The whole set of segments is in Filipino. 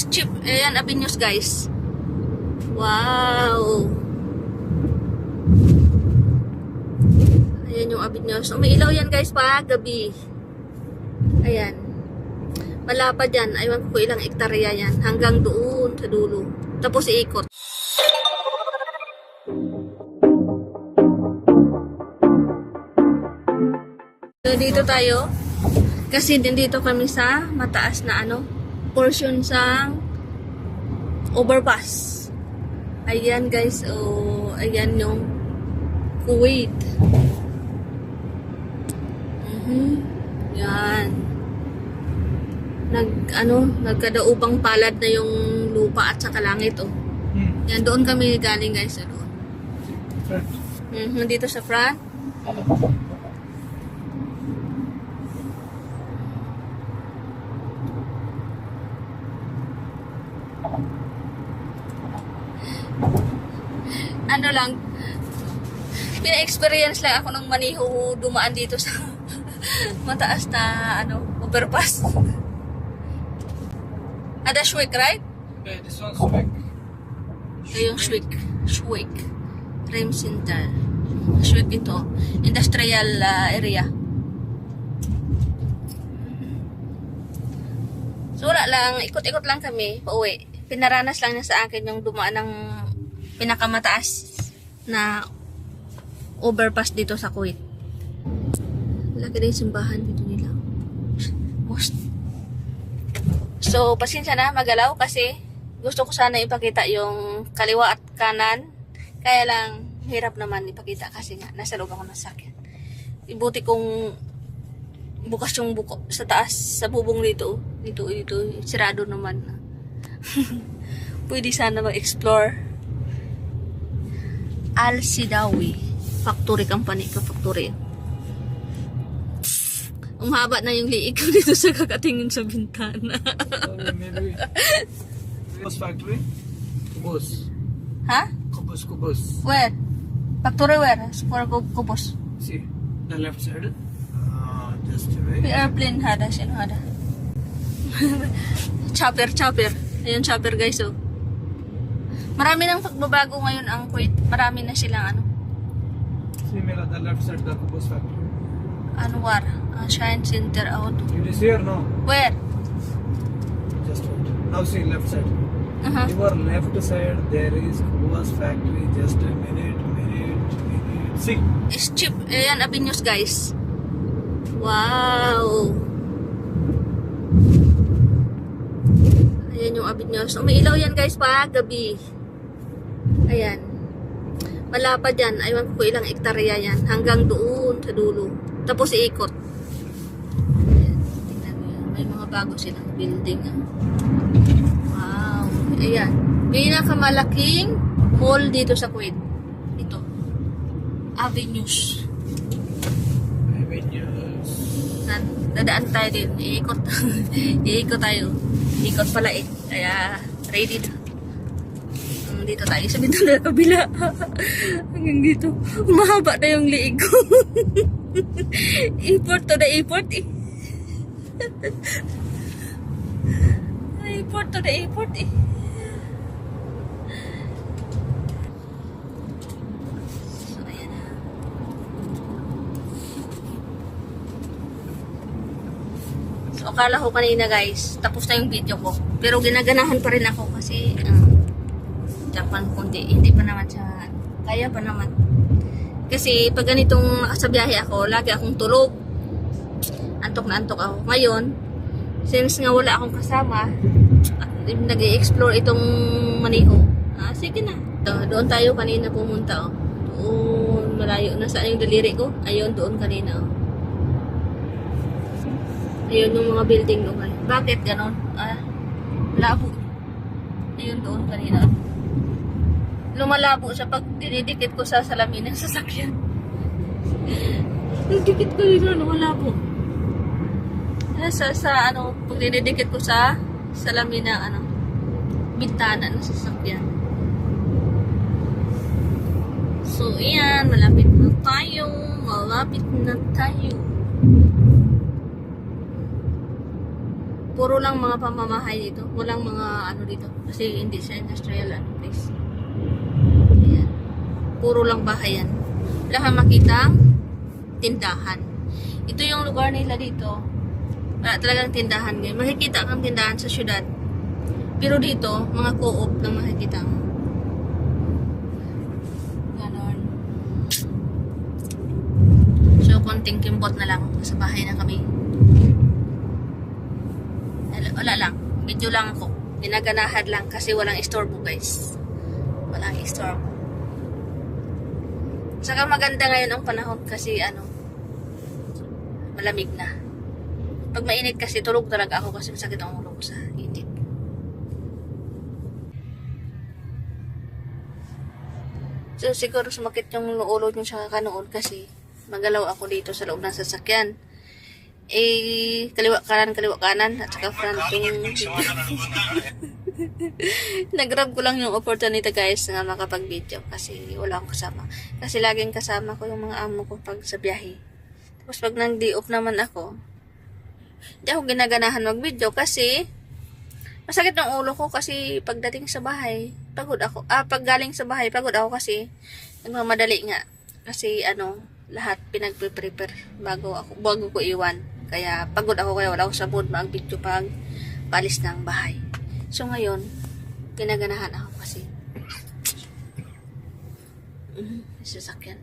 Cheap. Ayan, Abinyos guys. Wow. Ayan yung Abinyos. Umiilaw yan guys pag gabi. Ayan. Malapad yan. Aywan ko ilang ektarya yan. Hanggang doon sa dulo. Tapos iikot. So, dito tayo. Kasi dito kami sa mataas na portion sa overpass. Ayan guys, oh, ayan yung Kuwait. Yan. Nagkadaupang palad na yung lupa at saka langit, oh. Yan, doon kami galing guys, doon. Dito sa front. Pina-experience lang ako ng maniho dumaan dito sa mataas na overpass. Ada Schwick, right? Yeah, this one's Schwick. Ito yung Schwick Tram Center. Schwick ito. Industrial area. So wala lang, ikot-ikot lang kami pauwi. Pinaranas lang niya sa akin yung dumaan ng pinakamataas na overpass dito sa Kuwait. Laki na yung simbahan dito nila. Most. So, pasensya na magalaw kasi gusto ko sana ipakita yung kaliwa at kanan. Kaya lang, hirap naman ipakita kasi nga, nasa loob ako ng sakyan. Ibuti kong bukas yung buko sa taas, sa bubong dito. Dito, sirado naman. Pwede sana mag-explore. Al-Sidawi Factory Company ka factory. Umhaba na yung liig ko dito sa kakatingin sa bintana. Maybe Kubus factory? Kubus. Ha? Kubus. Where? Factory where? For Kubos. See, the left side. Just right. Airplane hada. Sino hada? Chopper. Ayun, chopper guys, oh. Marami nang pagbabago ngayon ang Kuwait. Marami na silang See, Mela, the left side, the Kubus factory. Anwar. Shine Center Auto. It is here, no? Where? Just right. Now see, left side. Uh-huh. Your left side, there is Kubus factory. Just a minute. See. It's cheap. Ayan, Abinyos guys. Wow. Ayan yung Abinyos. Umiilaw yan guys pag gabi. Ayan. Malapad yan. Aywan ko ilang ektarya yan. Hanggang doon sa dulo. Tapos iikot. Ayan. Tingnan mo yan. May mga bago silang building. Wow. Ayan. Pinakamalaking mall dito sa Kuwait. Ito. Avenues. Dadaan tayo din. Iikot. Iikot tayo. Ikot pala eh. Kaya ready na. Dito tayo sa bintana na kabila. Hanggang dito. Mahaba na yung liig ko. Airport to the airport eh. Airport to the airport eh. So ayan na. So akala ko kanina guys, tapos na yung video ko. Pero ginaganahan pa rin ako kasi Japan kundi hindi pa naman siya kaya pa naman kasi pag ganitong nakasabiyahe ako lagi akong tulog, antok na antok ako. Ngayon since nga wala akong kasama at nag-i-explore itong maniho, sige na, doon tayo kanina pumunta doon malayo na. Saan yung daliri ko? Ayun, doon kanina ayun yung mga building doon. Bakit ganon? Labo. Ayun doon kanina. Lumalabo siya pag dinidikit ko sa salamin ng sasakyan. Didikit ko dito, lumalabo. Pag dinidikit ko sa salamin ng bintana ng sasakyan. So, ayan, malapit na tayo. Puro lang mga pamamahay dito. Walang mga ano dito. Kasi hindi siya industrial place. Ayan. Puro lang bahay yan. Wala kang makitang tindahan. Ito yung lugar nila dito. Wala talagang tindahan ngayon. Makikita kang tindahan sa syudad. Pero dito, mga co-op lang makikita mo. Ganon. So, konting kimbot na lang. Sa bahay na kami. Wala lang. Video lang ako. Ginaganahan lang kasi walang istorbo guys. Walang istorbo. Saka maganda ngayon ang panahon kasi malamig na. Pag mainit kasi tulog talaga ako kasi masakit ang ulo ko sa init. So siguro sumakit yung ulo nyo sa kanoon kasi magalaw ako dito sa loob ng sasakyan. Kaliwa kanan at saka front yung nag-grab ko lang yung opportunity guys na makapag-video kasi wala akong kasama. Kasi laging kasama ko yung mga amo ko pag sa biyahe. Tapos pag nang-day off naman ako, hindi ako ginaganahan mag-video kasi masakit ng ulo ko kasi pagdating sa bahay, pagod ako. Pag galing sa bahay, pagod ako kasi nagmamadali nga. Kasi lahat pinag-prepare bago ko iwan. Kaya pagod ako kaya wala ako sa mood mag-video pag palis ng bahay. So ngayon, pinaganahan ako kasi sasakyan.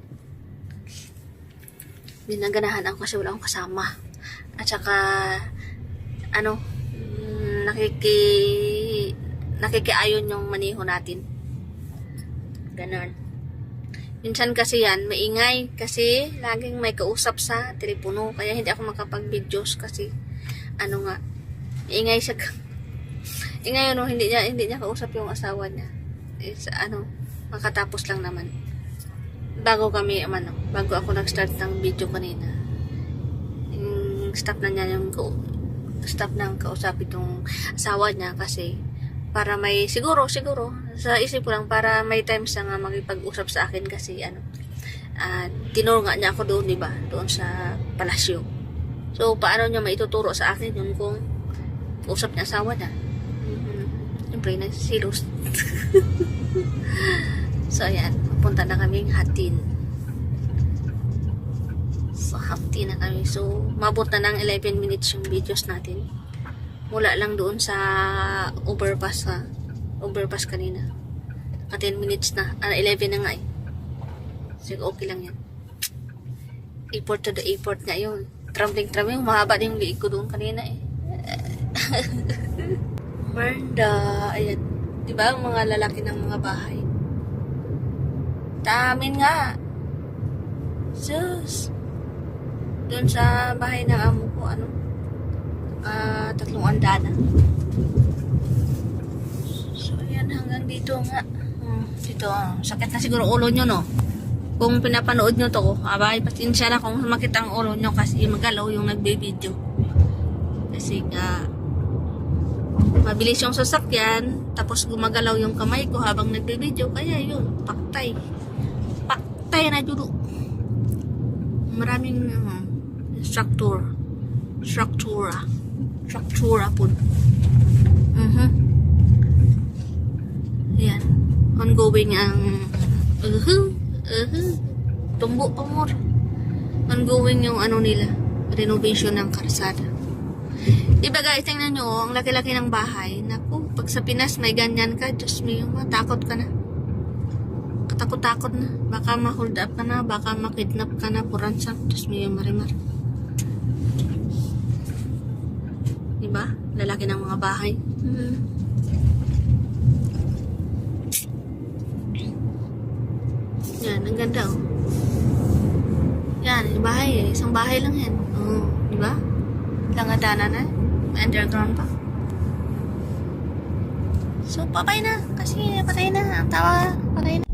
Pinaganahan ako kasi wala akong kasama. At saka nakikiayon yung maniho natin. Ganon. Minsan kasi yan, maingay kasi laging may kausap sa telepono. Kaya hindi ako makapag-videos kasi maingay siya. Ngayon hindi niya kausap yung asawa niya. Makatapos lang naman. Bago ako nag-start ng video kanina. Stop nang kausap itong asawa niya kasi para may siguro sa isip ko lang para may time siya nga makipag-usap sa akin kasi tinuro nga niya ako doon, diba? Doon sa palasyo. So paano niya maituturo sa akin yun kung usap niya asawa niya? Siyempre na silos. So ayan, pupunta na kaming Hatin. So Hatin na kami. So mabot na ng 11 minutes yung videos natin. Mula lang doon sa overpass kanina. 10 minutes na. 11 na nga eh. So okay lang yan. Airport to the airport nga yun. Trambling. Mahaba din yung liig ko doon kanina eh. Banda. Ayan. Diba ang mga lalaki ng mga bahay? Tamin nga. Sus. Doon sa bahay ng amo ko, 3 andana. So, ayan, hanggang dito nga. Dito, sakit na siguro ulo nyo, no? Kung pinapanood nyo to, abay, pasensya na kung makita ang ulo nyo kasi magalaw yung nagbe-video. Kasi, mabilis yung sasakyan, tapos gumagalaw yung kamay ko habang nagbe-video, kaya yun, paktay na dulo. Maraming struktura po. Yan, ongoing ang tumbo pa more. Ongoing yung nila, renovation ng karsada. Diba guys, tingnan nyo, ang laki-laki ng bahay. Naku, pag sa Pinas may ganyan ka, Diyos mo, matakot ka na. Katakot-takot na. Baka ma-hold up ka na, baka ma-kidnap ka na, puransak. Diyos mo yung marimar. Diba? Lalaki ng mga bahay. Yan, ang ganda oh. Yan, yung bahay eh. Isang bahay lang yan. Oh, diba? Langadana na. Underground pa. So, patay na. Kasi patay na. Ang tawa, patay na.